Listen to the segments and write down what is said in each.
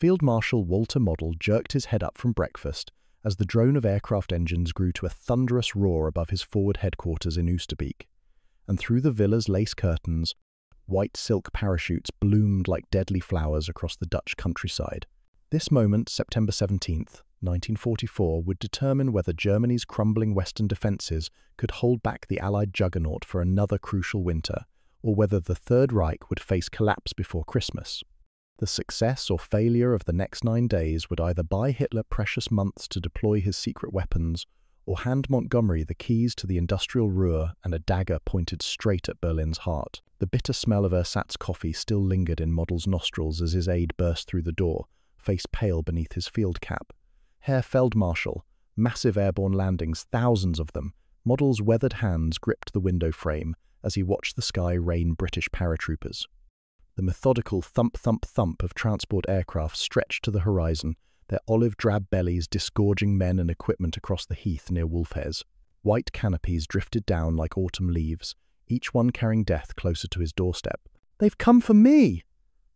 Field Marshal Walter Model jerked his head up from breakfast as the drone of aircraft engines grew to a thunderous roar above his forward headquarters in Oosterbeek, and through the villa's lace curtains, white silk parachutes bloomed like deadly flowers across the Dutch countryside. This moment, September 17th, 1944, would determine whether Germany's crumbling western defences could hold back the Allied juggernaut for another crucial winter, or whether the Third Reich would face collapse before Christmas. The success or failure of the next 9 days would either buy Hitler precious months to deploy his secret weapons, or hand Montgomery the keys to the industrial Ruhr and a dagger pointed straight at Berlin's heart. The bitter smell of ersatz coffee still lingered in Model's nostrils as his aide burst through the door, face pale beneath his field cap. Herr Feldmarschall, massive airborne landings, thousands of them. Model's weathered hands gripped the window frame as he watched the sky rain British paratroopers. The methodical thump-thump-thump of transport aircraft stretched to the horizon, their olive-drab bellies disgorging men and equipment across the heath near Wolfhes. White canopies drifted down like autumn leaves, each one carrying death closer to his doorstep. "They've come for me!"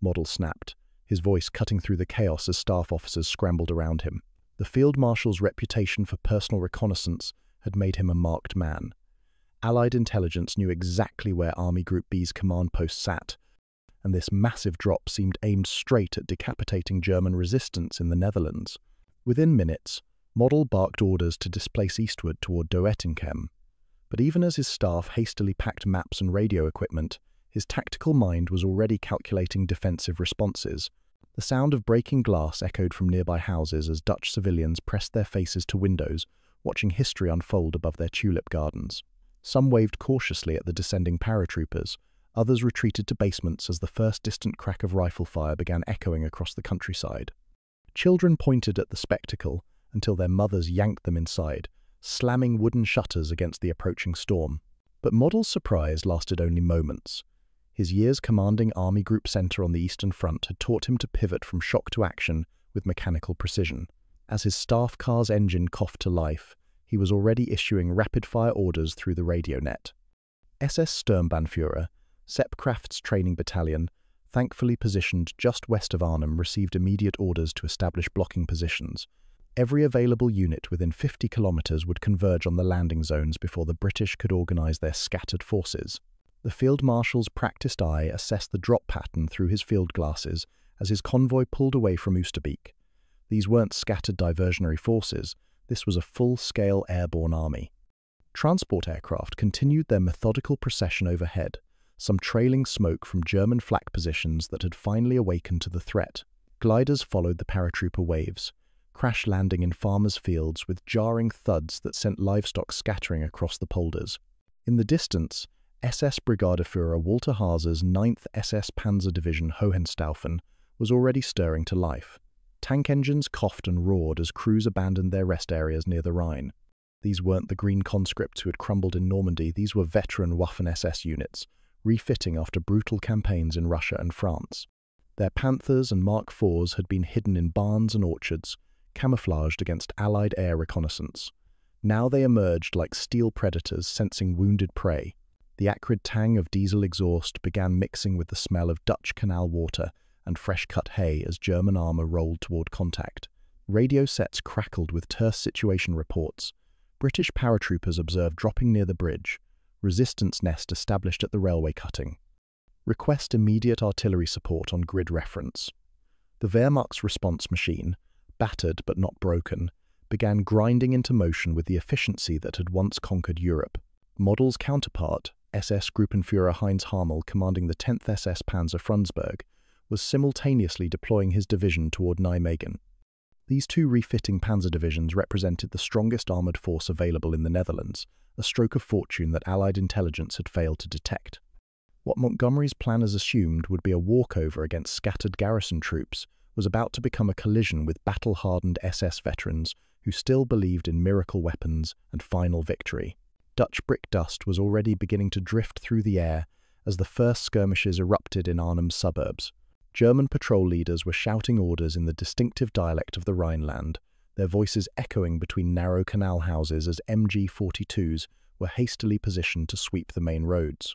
Model snapped, his voice cutting through the chaos as staff officers scrambled around him. The Field Marshal's reputation for personal reconnaissance had made him a marked man. Allied intelligence knew exactly where Army Group B's command post sat, and this massive drop seemed aimed straight at decapitating German resistance in the Netherlands. Within minutes, Model barked orders to displace eastward toward Doetinchem. But even as his staff hastily packed maps and radio equipment, his tactical mind was already calculating defensive responses. The sound of breaking glass echoed from nearby houses as Dutch civilians pressed their faces to windows, watching history unfold above their tulip gardens. Some waved cautiously at the descending paratroopers. Others retreated to basements as the first distant crack of rifle fire began echoing across the countryside. Children pointed at the spectacle until their mothers yanked them inside, slamming wooden shutters against the approaching storm. But Model's surprise lasted only moments. His years commanding Army Group Center on the Eastern Front had taught him to pivot from shock to action with mechanical precision. As his staff car's engine coughed to life, he was already issuing rapid-fire orders through the radio net. SS-Sturmbannführer Sepp Krafft's training battalion, thankfully positioned just west of Arnhem, received immediate orders to establish blocking positions. Every available unit within 50 kilometers would converge on the landing zones before the British could organize their scattered forces. The Field Marshal's practiced eye assessed the drop pattern through his field glasses as his convoy pulled away from Oosterbeek. These weren't scattered diversionary forces, this was a full-scale airborne army. Transport aircraft continued their methodical procession overhead, some trailing smoke from German flak positions that had finally awakened to the threat. Gliders followed the paratrooper waves, crash landing in farmers' fields with jarring thuds that sent livestock scattering across the polders. In the distance, SS Brigadeführer Walter Haser's 9th SS Panzer Division Hohenstaufen was already stirring to life. Tank engines coughed and roared as crews abandoned their rest areas near the Rhine. These weren't the green conscripts who had crumbled in Normandy, these were veteran Waffen-SS units, refitting after brutal campaigns in Russia and France. Their Panthers and Mark IVs had been hidden in barns and orchards, camouflaged against Allied air reconnaissance. Now they emerged like steel predators sensing wounded prey. The acrid tang of diesel exhaust began mixing with the smell of Dutch canal water and fresh-cut hay as German armour rolled toward contact. Radio sets crackled with terse situation reports. British paratroopers observed dropping near the bridge. Resistance nest established at the railway cutting. Request immediate artillery support on grid reference. The Wehrmacht's response machine, battered but not broken, began grinding into motion with the efficiency that had once conquered Europe. Model's counterpart, SS Gruppenführer Heinz Harmel, commanding the 10th SS Panzer Frundsberg, was simultaneously deploying his division toward Nijmegen. These two refitting panzer divisions represented the strongest armoured force available in the Netherlands, a stroke of fortune that Allied intelligence had failed to detect. What Montgomery's planners assumed would be a walkover against scattered garrison troops was about to become a collision with battle-hardened SS veterans who still believed in miracle weapons and final victory. Dutch brick dust was already beginning to drift through the air as the first skirmishes erupted in Arnhem's suburbs. German patrol leaders were shouting orders in the distinctive dialect of the Rhineland, their voices echoing between narrow canal houses as MG-42s were hastily positioned to sweep the main roads.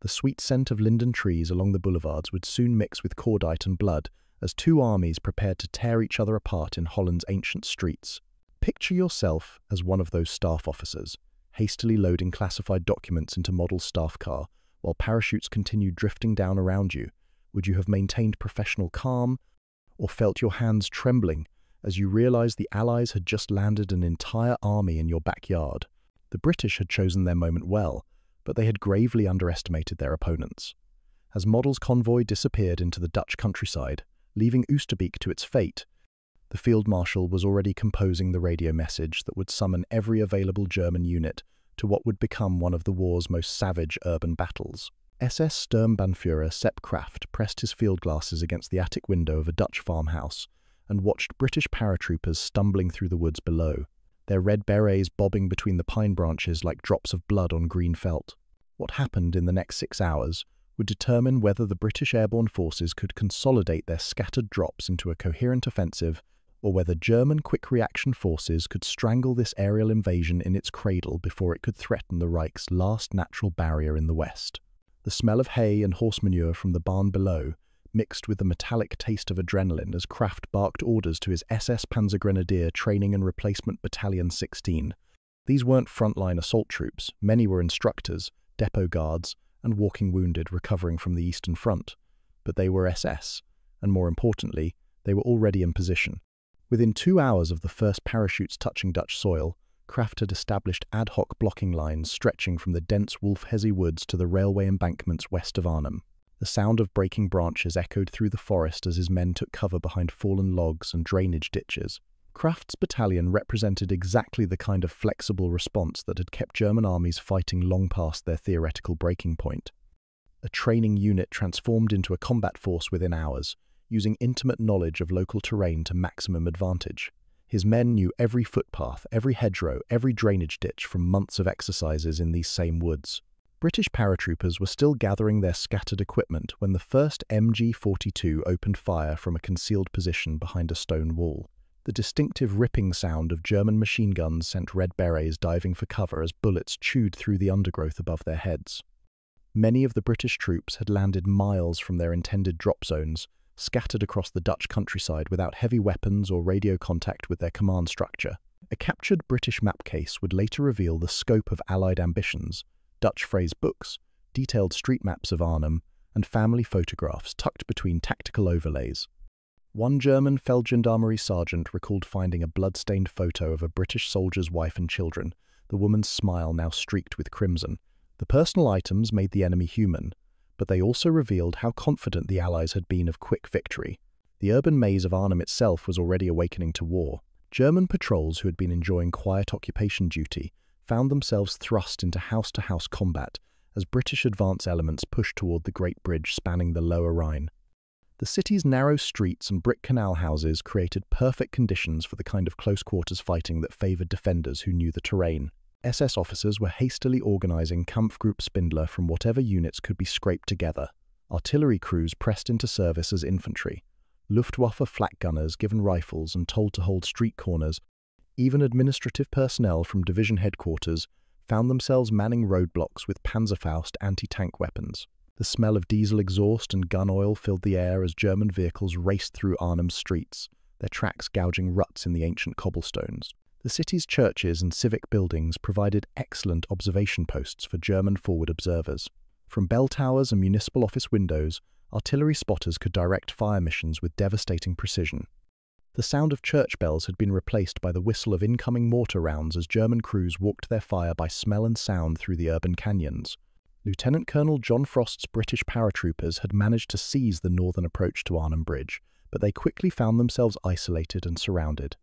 The sweet scent of linden trees along the boulevards would soon mix with cordite and blood as two armies prepared to tear each other apart in Holland's ancient streets. Picture yourself as one of those staff officers, hastily loading classified documents into Model's staff car while parachutes continued drifting down around you. Would you have maintained professional calm, or felt your hands trembling as you realized the Allies had just landed an entire army in your backyard? The British had chosen their moment well, but they had gravely underestimated their opponents. As Model's convoy disappeared into the Dutch countryside, leaving Oosterbeek to its fate, the Field Marshal was already composing the radio message that would summon every available German unit to what would become one of the war's most savage urban battles. SS-Sturmbannführer Sepp Krafft pressed his field glasses against the attic window of a Dutch farmhouse and watched British paratroopers stumbling through the woods below, their red berets bobbing between the pine branches like drops of blood on green felt. What happened in the next 6 hours would determine whether the British airborne forces could consolidate their scattered drops into a coherent offensive, or whether German quick-reaction forces could strangle this aerial invasion in its cradle before it could threaten the Reich's last natural barrier in the west. The smell of hay and horse manure from the barn below mixed with the metallic taste of adrenaline as Krafft barked orders to his SS Panzer Grenadier Training and Replacement Battalion 16. These weren't frontline assault troops. Many were instructors, depot guards, and walking wounded recovering from the Eastern Front. But they were SS, and more importantly, they were already in position. Within 2 hours of the first parachutes touching Dutch soil, Krafft had established ad hoc blocking lines stretching from the dense Wolfheze woods to the railway embankments west of Arnhem. The sound of breaking branches echoed through the forest as his men took cover behind fallen logs and drainage ditches. Krafft's battalion represented exactly the kind of flexible response that had kept German armies fighting long past their theoretical breaking point. A training unit transformed into a combat force within hours, using intimate knowledge of local terrain to maximum advantage. His men knew every footpath, every hedgerow, every drainage ditch from months of exercises in these same woods. British paratroopers were still gathering their scattered equipment when the first MG-42 opened fire from a concealed position behind a stone wall. The distinctive ripping sound of German machine guns sent red berets diving for cover as bullets chewed through the undergrowth above their heads. Many of the British troops had landed miles from their intended drop zones, scattered across the Dutch countryside without heavy weapons or radio contact with their command structure. A captured British map case would later reveal the scope of Allied ambitions: Dutch phrase books, detailed street maps of Arnhem, and family photographs tucked between tactical overlays. One German Feldgendarmerie sergeant recalled finding a blood-stained photo of a British soldier's wife and children, the woman's smile now streaked with crimson. The personal items made the enemy human, but they also revealed how confident the Allies had been of quick victory. The urban maze of Arnhem itself was already awakening to war. German patrols who had been enjoying quiet occupation duty found themselves thrust into house-to-house combat as British advance elements pushed toward the Great Bridge spanning the Lower Rhine. The city's narrow streets and brick canal houses created perfect conditions for the kind of close-quarters fighting that favoured defenders who knew the terrain. SS officers were hastily organising Kampfgruppe Spindler from whatever units could be scraped together. Artillery crews pressed into service as infantry. Luftwaffe flak gunners given rifles and told to hold street corners. Even administrative personnel from division headquarters found themselves manning roadblocks with Panzerfaust anti-tank weapons. The smell of diesel exhaust and gun oil filled the air as German vehicles raced through Arnhem's streets, their tracks gouging ruts in the ancient cobblestones. The city's churches and civic buildings provided excellent observation posts for German forward observers. From bell towers and municipal office windows, artillery spotters could direct fire missions with devastating precision. The sound of church bells had been replaced by the whistle of incoming mortar rounds as German crews walked their fire by smell and sound through the urban canyons. Lieutenant Colonel John Frost's British paratroopers had managed to seize the northern approach to Arnhem Bridge, but they quickly found themselves isolated and surrounded.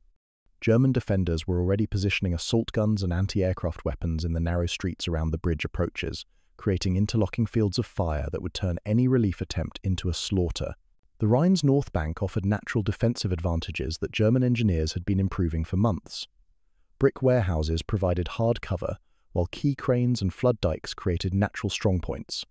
German defenders were already positioning assault guns and anti-aircraft weapons in the narrow streets around the bridge approaches, creating interlocking fields of fire that would turn any relief attempt into a slaughter. The Rhine's north bank offered natural defensive advantages that German engineers had been improving for months. Brick warehouses provided hard cover, while key cranes and flood dikes created natural strongpoints.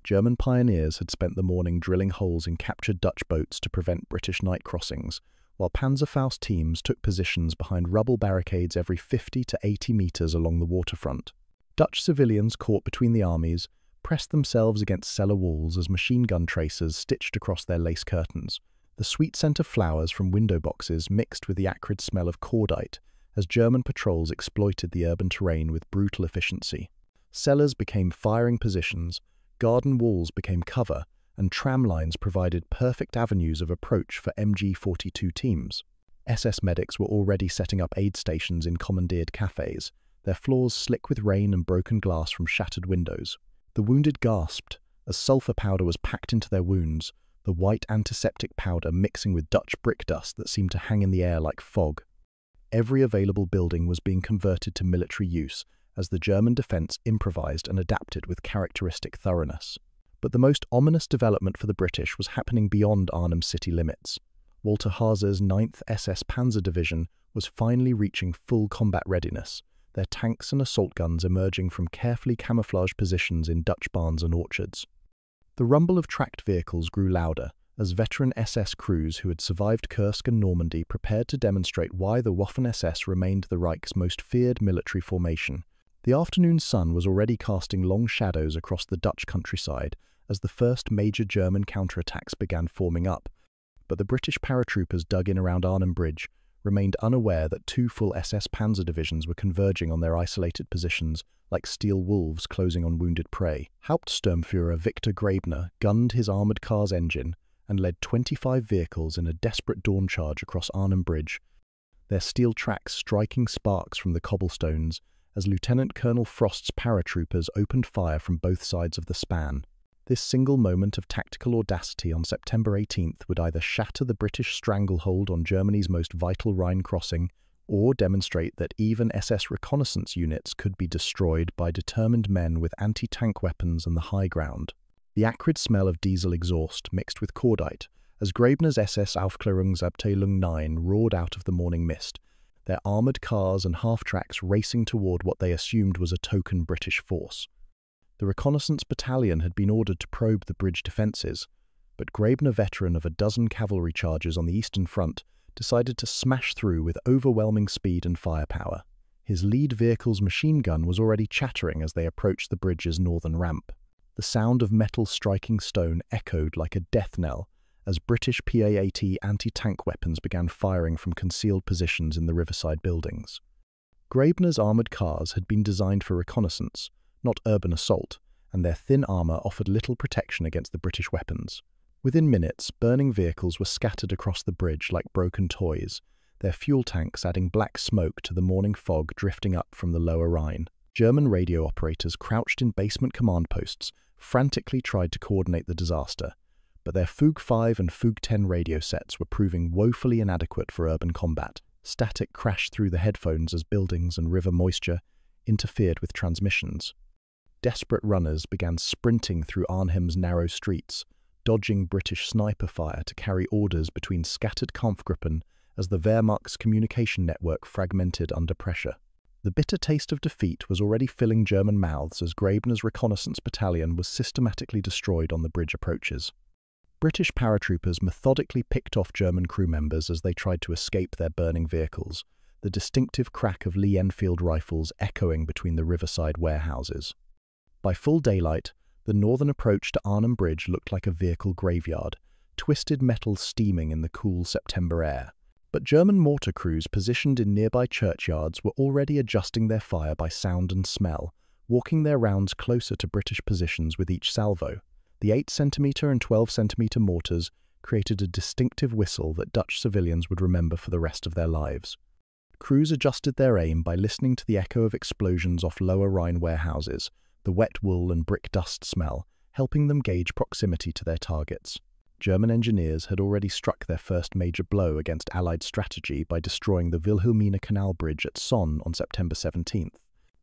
German pioneers had spent the morning drilling holes in captured Dutch boats to prevent British night crossings, while Panzerfaust teams took positions behind rubble barricades every 50 to 80 metres along the waterfront. Dutch civilians caught between the armies pressed themselves against cellar walls as machine gun tracers stitched across their lace curtains, The sweet scent of flowers from window boxes mixed with the acrid smell of cordite as German patrols exploited the urban terrain with brutal efficiency. Cellars became firing positions, garden walls became cover, and tram lines provided perfect avenues of approach for MG-42 teams. SS medics were already setting up aid stations in commandeered cafes, their floors slick with rain and broken glass from shattered windows. The wounded gasped as sulfur powder was packed into their wounds, the white antiseptic powder mixing with Dutch brick dust that seemed to hang in the air like fog. Every available building was being converted to military use as the German defence improvised and adapted with characteristic thoroughness. But the most ominous development for the British was happening beyond Arnhem city limits. Walter Haas's 9th SS Panzer Division was finally reaching full combat readiness, their tanks and assault guns emerging from carefully camouflaged positions in Dutch barns and orchards. The rumble of tracked vehicles grew louder as veteran SS crews who had survived Kursk and Normandy prepared to demonstrate why the Waffen-SS remained the Reich's most feared military formation. The afternoon sun was already casting long shadows across the Dutch countryside as the first major German counterattacks began forming up, but the British paratroopers dug in around Arnhem Bridge remained unaware that 2 full SS Panzer divisions were converging on their isolated positions like steel wolves closing on wounded prey. Hauptsturmführer Victor Graebner gunned his armoured car's engine and led 25 vehicles in a desperate dawn charge across Arnhem Bridge, their steel tracks striking sparks from the cobblestones as Lieutenant Colonel Frost's paratroopers opened fire from both sides of the span. This single moment of tactical audacity on September 18th would either shatter the British stranglehold on Germany's most vital Rhine crossing or demonstrate that even SS reconnaissance units could be destroyed by determined men with anti-tank weapons and the high ground. The acrid smell of diesel exhaust mixed with cordite as Graebner's SS-Aufklärungs-Abteilung 9 roared out of the morning mist, their armoured cars and half-tracks racing toward what they assumed was a token British force. The reconnaissance battalion had been ordered to probe the bridge defences, but Graebner, veteran of a dozen cavalry charges on the Eastern Front, decided to smash through with overwhelming speed and firepower. His lead vehicle's machine gun was already chattering as they approached the bridge's northern ramp. The sound of metal striking stone echoed like a death knell as British PA-80 anti-tank weapons began firing from concealed positions in the riverside buildings. Graebner's armoured cars had been designed for reconnaissance, not urban assault, and their thin armour offered little protection against the British weapons. Within minutes, burning vehicles were scattered across the bridge like broken toys, their fuel tanks adding black smoke to the morning fog drifting up from the lower Rhine. German radio operators crouched in basement command posts frantically tried to coordinate the disaster, but their Fug 5 and Fug 10 radio sets were proving woefully inadequate for urban combat. Static crashed through the headphones as buildings and river moisture interfered with transmissions. Desperate runners began sprinting through Arnhem's narrow streets, dodging British sniper fire to carry orders between scattered Kampfgruppen as the Wehrmacht's communication network fragmented under pressure. The bitter taste of defeat was already filling German mouths as Graebner's reconnaissance battalion was systematically destroyed on the bridge approaches. British paratroopers methodically picked off German crew members as they tried to escape their burning vehicles, the distinctive crack of Lee Enfield rifles echoing between the riverside warehouses. By full daylight, the northern approach to Arnhem Bridge looked like a vehicle graveyard, twisted metal steaming in the cool September air. But German mortar crews positioned in nearby churchyards were already adjusting their fire by sound and smell, walking their rounds closer to British positions with each salvo. The 8cm and 12cm mortars created a distinctive whistle that Dutch civilians would remember for the rest of their lives. Crews adjusted their aim by listening to the echo of explosions off lower Rhine warehouses, the wet wool and brick dust smell, helping them gauge proximity to their targets. German engineers had already struck their first major blow against Allied strategy by destroying the Wilhelmina Canal Bridge at Sonn on September 17th.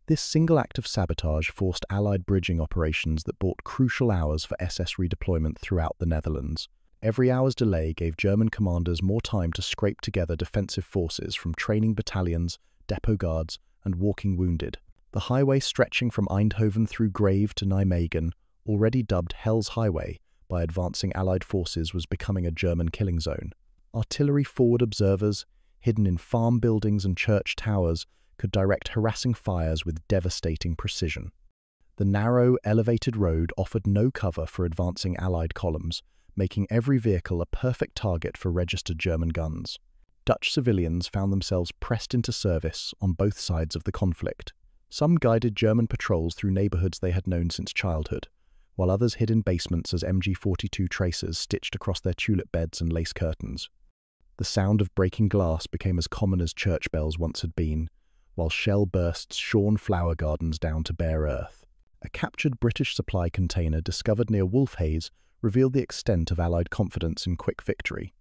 This single act of sabotage forced Allied bridging operations that bought crucial hours for SS redeployment throughout the Netherlands. Every hour's delay gave German commanders more time to scrape together defensive forces from training battalions, depot guards, and walking wounded. The highway stretching from Eindhoven through Grave to Nijmegen, already dubbed Hell's Highway by advancing Allied forces, was becoming a German killing zone. Artillery forward observers, hidden in farm buildings and church towers, could direct harassing fires with devastating precision. The narrow, elevated road offered no cover for advancing Allied columns, making every vehicle a perfect target for registered German guns. Dutch civilians found themselves pressed into service on both sides of the conflict. Some guided German patrols through neighbourhoods they had known since childhood, while others hid in basements as MG-42 tracers stitched across their tulip beds and lace curtains. The sound of breaking glass became as common as church bells once had been, while shell bursts shorn flower gardens down to bare earth. A captured British supply container discovered near Wolfhaze revealed the extent of Allied confidence in quick victory.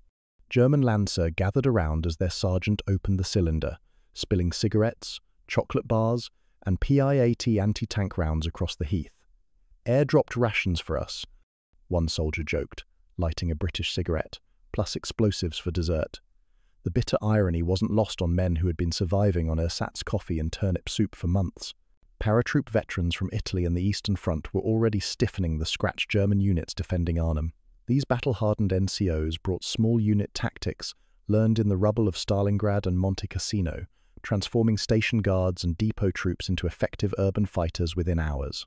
German Lancer gathered around as their sergeant opened the cylinder, spilling cigarettes, chocolate bars, and PI-80 anti-tank rounds across the heath. "Airdropped rations for us," one soldier joked, lighting a British cigarette, plus explosives for dessert. The bitter irony wasn't lost on men who had been surviving on ersatz coffee and turnip soup for months. Paratroop veterans from Italy and the Eastern Front were already stiffening the scratched German units defending Arnhem. These battle-hardened NCOs brought small unit tactics learned in the rubble of Stalingrad and Monte Cassino, transforming station guards and depot troops into effective urban fighters within hours.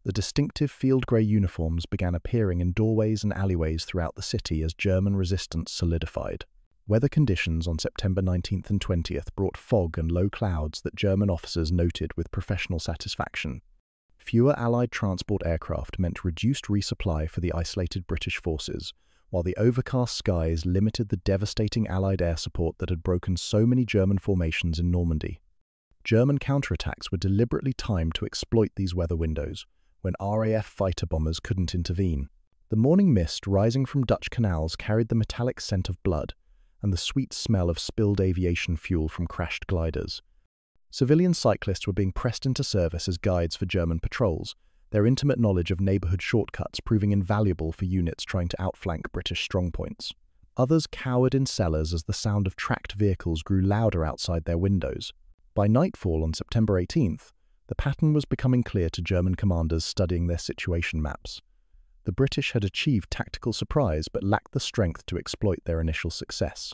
The distinctive field grey uniforms began appearing in doorways and alleyways throughout the city as German resistance solidified. Weather conditions on September 19th and 20th brought fog and low clouds that German officers noted with professional satisfaction. Fewer Allied transport aircraft meant reduced resupply for the isolated British forces, while the overcast skies limited the devastating Allied air support that had broken so many German formations in Normandy. German counterattacks were deliberately timed to exploit these weather windows, when RAF fighter bombers couldn't intervene. The morning mist rising from Dutch canals carried the metallic scent of blood, and the sweet smell of spilled aviation fuel from crashed gliders. Civilian cyclists were being pressed into service as guides for German patrols, their intimate knowledge of neighbourhood shortcuts proving invaluable for units trying to outflank British strongpoints. Others cowered in cellars as the sound of tracked vehicles grew louder outside their windows. By nightfall on September 18th, the pattern was becoming clear to German commanders studying their situation maps. The British had achieved tactical surprise but lacked the strength to exploit their initial success.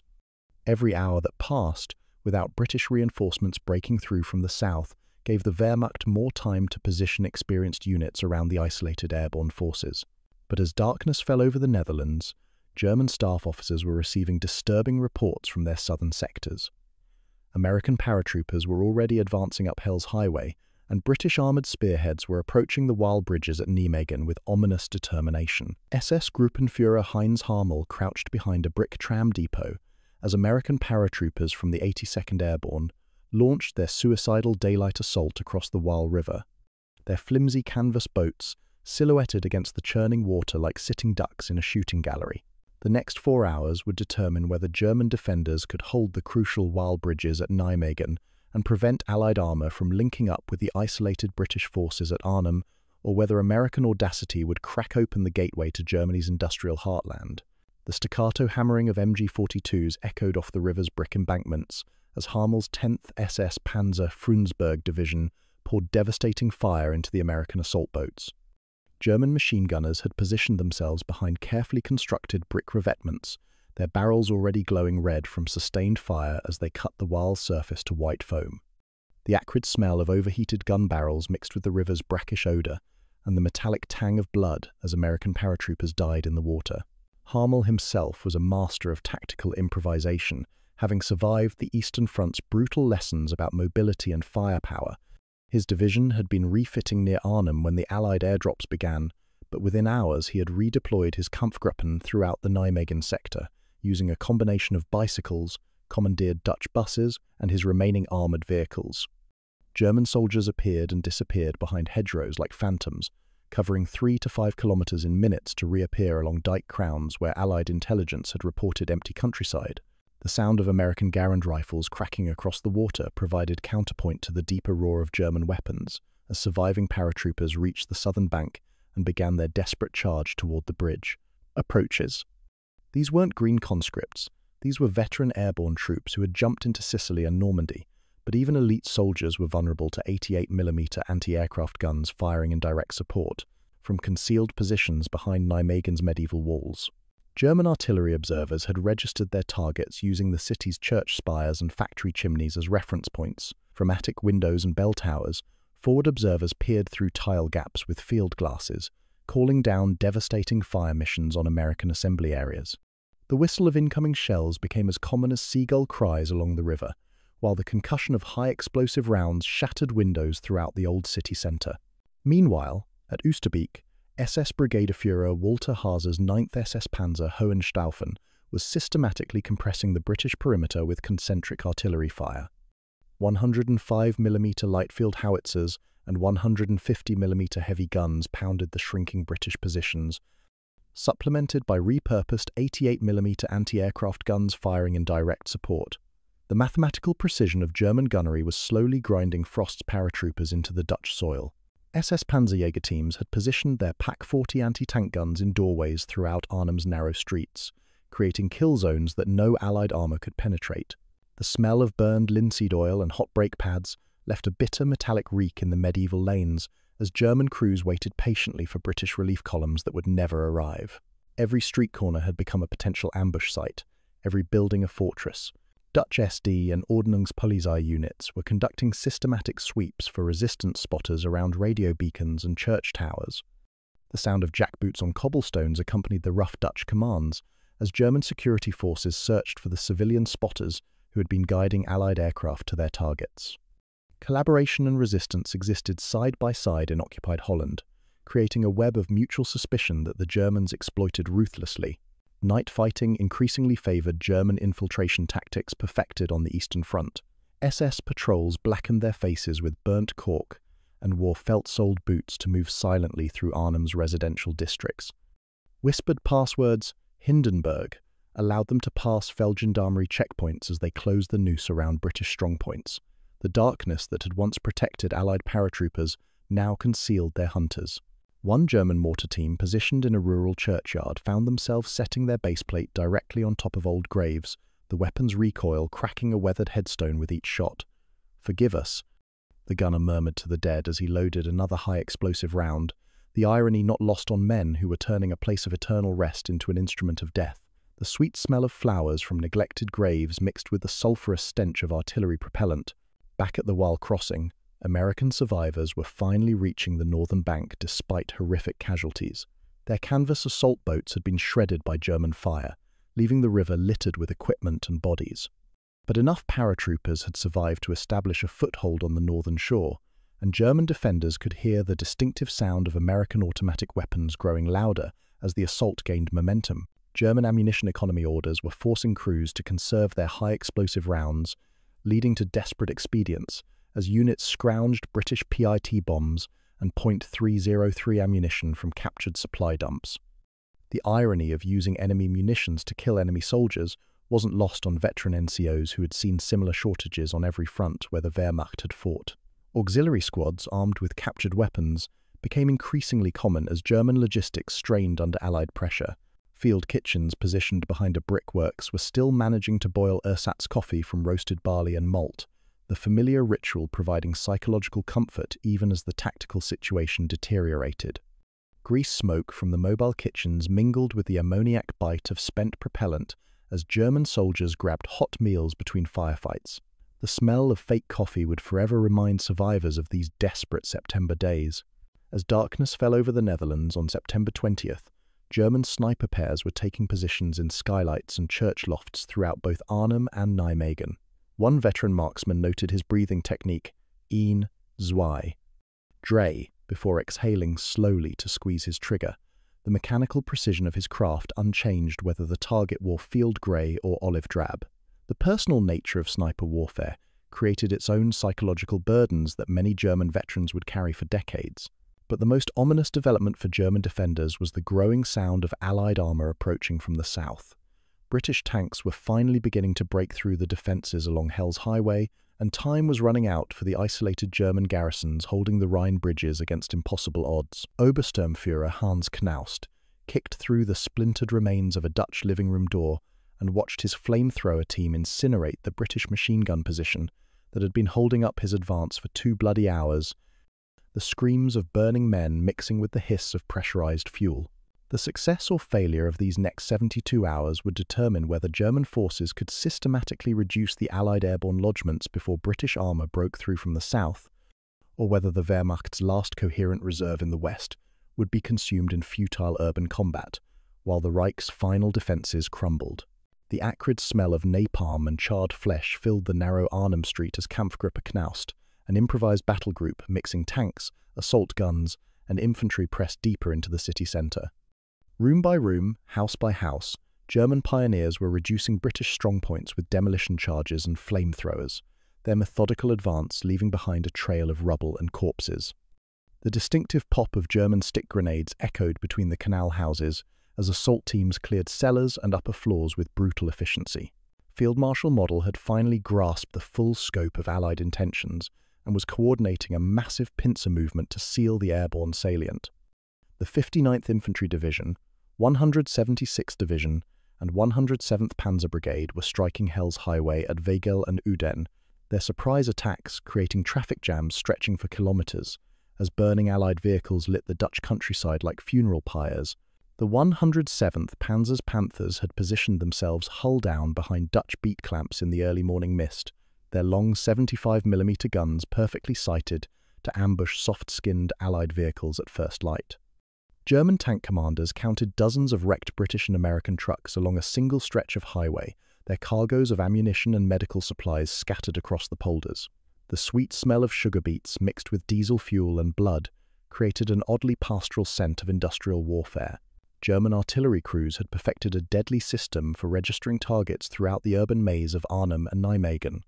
Every hour that passed, without British reinforcements breaking through from the south, gave the Wehrmacht more time to position experienced units around the isolated airborne forces. But as darkness fell over the Netherlands, German staff officers were receiving disturbing reports from their southern sectors. American paratroopers were already advancing up Hell's Highway, and British armoured spearheads were approaching the WWII bridges at Nijmegen with ominous determination. SS Gruppenführer Heinz Harmel crouched behind a brick tram depot as American paratroopers from the 82nd Airborne launched their suicidal daylight assault across the WWII River. Their flimsy canvas boats silhouetted against the churning water like sitting ducks in a shooting gallery. The next 4 hours would determine whether German defenders could hold the crucial WWII bridges at Nijmegen and prevent Allied armour from linking up with the isolated British forces at Arnhem, or whether American audacity would crack open the gateway to Germany's industrial heartland. The staccato hammering of MG-42s echoed off the river's brick embankments as Harmel's 10th SS Panzer Frundsberg Division poured devastating fire into the American assault boats. German machine gunners had positioned themselves behind carefully constructed brick revetments, their barrels already glowing red from sustained fire as they cut the WWII's surface to white foam. The acrid smell of overheated gun barrels mixed with the river's brackish odour, and the metallic tang of blood as American paratroopers died in the water. Harmel himself was a master of tactical improvisation, having survived the Eastern Front's brutal lessons about mobility and firepower. His division had been refitting near Arnhem when the Allied airdrops began, but within hours he had redeployed his Kampfgruppen throughout the Nijmegen sector, using a combination of bicycles, commandeered Dutch buses, and his remaining armoured vehicles. German soldiers appeared and disappeared behind hedgerows like phantoms, covering 3 to 5 kilometres in minutes to reappear along dike crowns where Allied intelligence had reported empty countryside. The sound of American Garand rifles cracking across the water provided counterpoint to the deeper roar of German weapons as surviving paratroopers reached the southern bank and began their desperate charge toward the bridge. Approaches. These weren't green conscripts. These were veteran airborne troops who had jumped into Sicily and Normandy, but even elite soldiers were vulnerable to 88mm anti-aircraft guns firing in direct support from concealed positions behind Nijmegen's medieval walls. German artillery observers had registered their targets using the city's church spires and factory chimneys as reference points. From attic windows and bell towers, forward observers peered through tile gaps with field glasses, calling down devastating fire missions on American assembly areas. The whistle of incoming shells became as common as seagull cries along the river, while the concussion of high-explosive rounds shattered windows throughout the old city centre. Meanwhile, at Oosterbeek, SS Brigadeführer Walter Haser's 9th SS Panzer Hohenstaufen was systematically compressing the British perimeter with concentric artillery fire. 105mm light field howitzers and 150mm heavy guns pounded the shrinking British positions, supplemented by repurposed 88mm anti-aircraft guns firing in direct support. The mathematical precision of German gunnery was slowly grinding Frost's paratroopers into the Dutch soil. SS Panzerjäger teams had positioned their Pak-40 anti-tank guns in doorways throughout Arnhem's narrow streets, creating kill zones that no Allied armour could penetrate. The smell of burned linseed oil and hot brake pads left a bitter metallic reek in the medieval lanes as German crews waited patiently for British relief columns that would never arrive. Every street corner had become a potential ambush site, every building a fortress. Dutch SD and Ordnungspolizei units were conducting systematic sweeps for resistance spotters around radio beacons and church towers. The sound of jackboots on cobblestones accompanied the rough Dutch commands as German security forces searched for the civilian spotters who had been guiding Allied aircraft to their targets. Collaboration and resistance existed side by side in occupied Holland, creating a web of mutual suspicion that the Germans exploited ruthlessly. Night fighting increasingly favoured German infiltration tactics perfected on the Eastern Front. SS patrols blackened their faces with burnt cork and wore felt-soled boots to move silently through Arnhem's residential districts. Whispered passwords, Hindenburg, allowed them to pass Feldgendarmerie checkpoints as they closed the noose around British strongpoints. The darkness that had once protected Allied paratroopers now concealed their hunters. One German mortar team positioned in a rural churchyard found themselves setting their baseplate directly on top of old graves, the weapon's recoil cracking a weathered headstone with each shot. "Forgive us," the gunner murmured to the dead as he loaded another high-explosive round, the irony not lost on men who were turning a place of eternal rest into an instrument of death. The sweet smell of flowers from neglected graves mixed with the sulphurous stench of artillery propellant. Back at the Wall crossing, American survivors were finally reaching the northern bank despite horrific casualties. Their canvas assault boats had been shredded by German fire, leaving the river littered with equipment and bodies. But enough paratroopers had survived to establish a foothold on the northern shore, and German defenders could hear the distinctive sound of American automatic weapons growing louder as the assault gained momentum. German ammunition economy orders were forcing crews to conserve their high-explosive rounds, leading to desperate expedients as units scrounged British PIT bombs and .303 ammunition from captured supply dumps. The irony of using enemy munitions to kill enemy soldiers wasn't lost on veteran NCOs who had seen similar shortages on every front where the Wehrmacht had fought. Auxiliary squads armed with captured weapons became increasingly common as German logistics strained under Allied pressure. Field kitchens positioned behind a brickworks were still managing to boil ersatz coffee from roasted barley and malt, the familiar ritual providing psychological comfort even as the tactical situation deteriorated. Grease smoke from the mobile kitchens mingled with the ammoniac bite of spent propellant as German soldiers grabbed hot meals between firefights. The smell of fake coffee would forever remind survivors of these desperate September days. As darkness fell over the Netherlands on September 20th, German sniper pairs were taking positions in skylights and church lofts throughout both Arnhem and Nijmegen. One veteran marksman noted his breathing technique, 1, 2, Dre, before exhaling slowly to squeeze his trigger, the mechanical precision of his craft unchanged whether the target wore field grey or olive drab. The personal nature of sniper warfare created its own psychological burdens that many German veterans would carry for decades. But the most ominous development for German defenders was the growing sound of Allied armour approaching from the south. British tanks were finally beginning to break through the defences along Hell's Highway, and time was running out for the isolated German garrisons holding the Rhine bridges against impossible odds. Obersturmführer Hans Knaust kicked through the splintered remains of a Dutch living room door and watched his flamethrower team incinerate the British machine gun position that had been holding up his advance for 2 bloody hours, the screams of burning men mixing with the hiss of pressurized fuel. The success or failure of these next 72 hours would determine whether German forces could systematically reduce the Allied airborne lodgements before British armour broke through from the south, or whether the Wehrmacht's last coherent reserve in the west would be consumed in futile urban combat, while the Reich's final defences crumbled. The acrid smell of napalm and charred flesh filled the narrow Arnhem Street as Kampfgruppe Knaust, an improvised battle group mixing tanks, assault guns, and infantry pressed deeper into the city centre. Room by room, house by house, German pioneers were reducing British strongpoints with demolition charges and flamethrowers, their methodical advance leaving behind a trail of rubble and corpses. The distinctive pop of German stick grenades echoed between the canal houses as assault teams cleared cellars and upper floors with brutal efficiency. Field Marshal Model had finally grasped the full scope of Allied intentions and was coordinating a massive pincer movement to seal the airborne salient. The 59th Infantry Division, 176th Division, and 107th Panzer Brigade were striking Hell's Highway at Wegel and Uden, their surprise attacks creating traffic jams stretching for kilometres, as burning Allied vehicles lit the Dutch countryside like funeral pyres. The 107th Panzer's Panthers had positioned themselves hull down behind Dutch beat clamps in the early morning mist, their long 75mm guns perfectly sighted to ambush soft-skinned Allied vehicles at first light. German tank commanders counted dozens of wrecked British and American trucks along a single stretch of highway, their cargoes of ammunition and medical supplies scattered across the polders. The sweet smell of sugar beets mixed with diesel fuel and blood created an oddly pastoral scent of industrial warfare. German artillery crews had perfected a deadly system for registering targets throughout the urban maze of Arnhem and Nijmegen.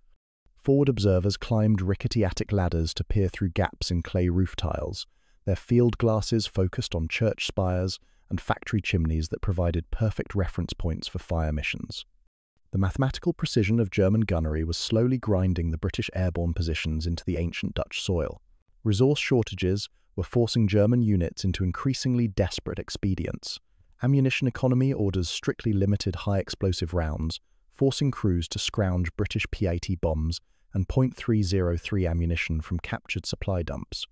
Forward observers climbed rickety attic ladders to peer through gaps in clay roof tiles, their field glasses focused on church spires and factory chimneys that provided perfect reference points for fire missions. The mathematical precision of German gunnery was slowly grinding the British airborne positions into the ancient Dutch soil. Resource shortages were forcing German units into increasingly desperate expedients. Ammunition economy orders strictly limited high-explosive rounds, forcing crews to scrounge British P-80 bombs and .303 ammunition from captured supply dumps.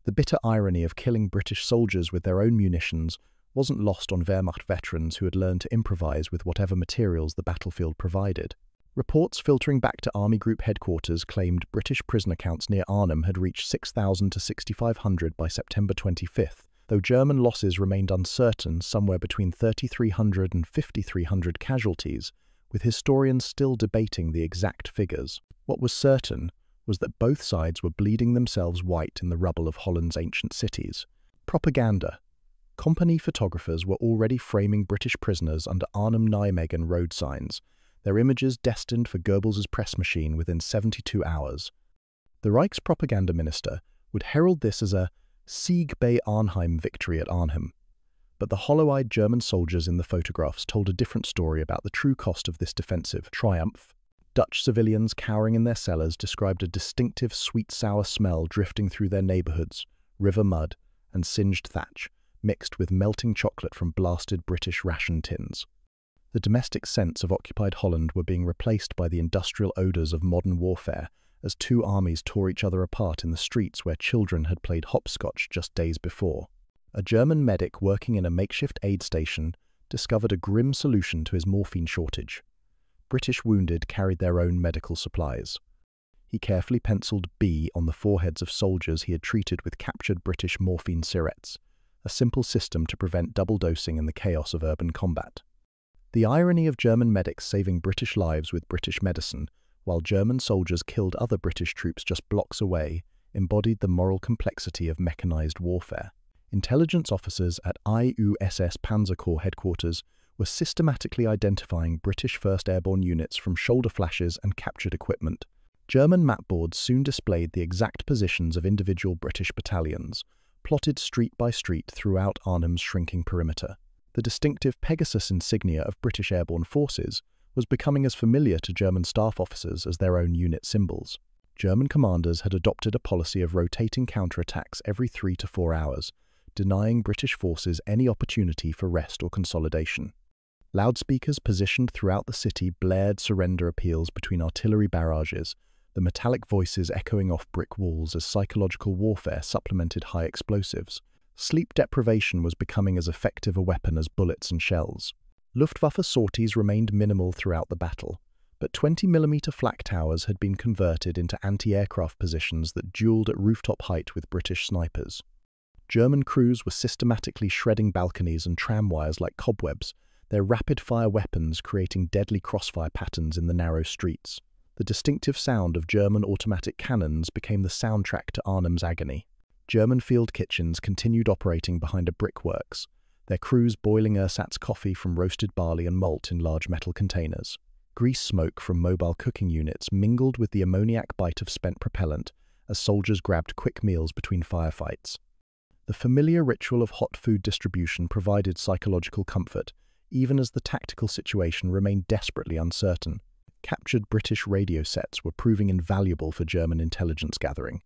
The bitter irony of killing British soldiers with their own munitions wasn't lost on Wehrmacht veterans who had learned to improvise with whatever materials the battlefield provided. Reports filtering back to Army Group headquarters claimed British prisoner counts near Arnhem had reached 6,000 to 6,500 by September 25th, though German losses remained uncertain, somewhere between 3,300 and 5,300 casualties, with historians still debating the exact figures. What was certain was that both sides were bleeding themselves white in the rubble of Holland's ancient cities. Propaganda. Company photographers were already framing British prisoners under Arnhem-Nijmegen road signs, their images destined for Goebbels's press machine within 72 hours. The Reich's propaganda minister would herald this as a Sieg bei Arnhem victory at Arnhem. But the hollow-eyed German soldiers in the photographs told a different story about the true cost of this defensive triumph. Dutch civilians cowering in their cellars described a distinctive sweet-sour smell drifting through their neighbourhoods, river mud, and singed thatch, mixed with melting chocolate from blasted British ration tins. The domestic scents of occupied Holland were being replaced by the industrial odours of modern warfare as two armies tore each other apart in the streets where children had played hopscotch just days before. A German medic working in a makeshift aid station discovered a grim solution to his morphine shortage. British wounded carried their own medical supplies. He carefully penciled B on the foreheads of soldiers he had treated with captured British morphine syrettes, a simple system to prevent double dosing in the chaos of urban combat. The irony of German medics saving British lives with British medicine, while German soldiers killed other British troops just blocks away, embodied the moral complexity of mechanized warfare. Intelligence officers at SS Panzer Corps headquarters were systematically identifying British 1st Airborne units from shoulder flashes and captured equipment. German mapboards soon displayed the exact positions of individual British battalions, plotted street by street throughout Arnhem's shrinking perimeter. The distinctive Pegasus insignia of British airborne forces was becoming as familiar to German staff officers as their own unit symbols. German commanders had adopted a policy of rotating counterattacks every 3 to 4 hours, denying British forces any opportunity for rest or consolidation. Loudspeakers positioned throughout the city blared surrender appeals between artillery barrages, the metallic voices echoing off brick walls as psychological warfare supplemented high explosives. Sleep deprivation was becoming as effective a weapon as bullets and shells. Luftwaffe sorties remained minimal throughout the battle, but 20mm flak towers had been converted into anti-aircraft positions that duelled at rooftop height with British snipers. German crews were systematically shredding balconies and tram wires like cobwebs, their rapid-fire weapons creating deadly crossfire patterns in the narrow streets. The distinctive sound of German automatic cannons became the soundtrack to Arnhem's agony. German field kitchens continued operating behind a brickworks, their crews boiling ersatz coffee from roasted barley and malt in large metal containers. Grease smoke from mobile cooking units mingled with the ammoniac bite of spent propellant as soldiers grabbed quick meals between firefights. The familiar ritual of hot food distribution provided psychological comfort, even as the tactical situation remained desperately uncertain. Captured British radio sets were proving invaluable for German intelligence gathering.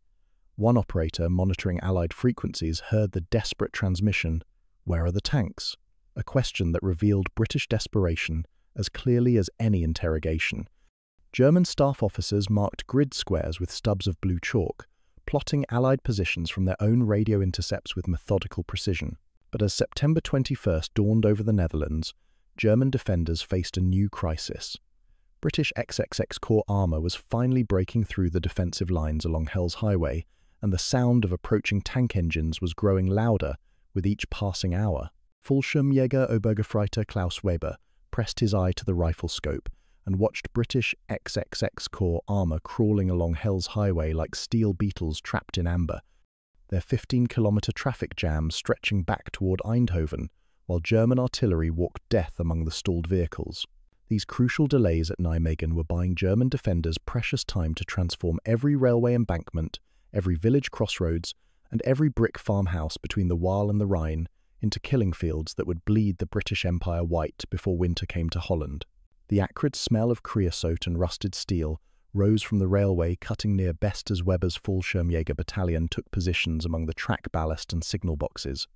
One operator monitoring Allied frequencies heard the desperate transmission, "Where are the tanks?" a question that revealed British desperation as clearly as any interrogation. German staff officers marked grid squares with stubs of blue chalk, plotting Allied positions from their own radio intercepts with methodical precision. But as September 21st dawned over the Netherlands, German defenders faced a new crisis. British XXX Corps armour was finally breaking through the defensive lines along Hell's Highway, and the sound of approaching tank engines was growing louder with each passing hour. Fallschirmjäger Obergefreiter Klaus Weber pressed his eye to the rifle scope and watched British XXX Corps armour crawling along Hell's Highway like steel beetles trapped in amber, their 15-kilometre traffic jam stretching back toward Eindhoven, while German artillery walked death among the stalled vehicles. These crucial delays at Nijmegen were buying German defenders precious time to transform every railway embankment, every village crossroads, and every brick farmhouse between the Waal and the Rhine into killing fields that would bleed the British Empire white before winter came to Holland. The acrid smell of creosote and rusted steel rose from the railway cutting near best as Weber's Fallschirmjäger battalion took positions among the track ballast and signal boxes.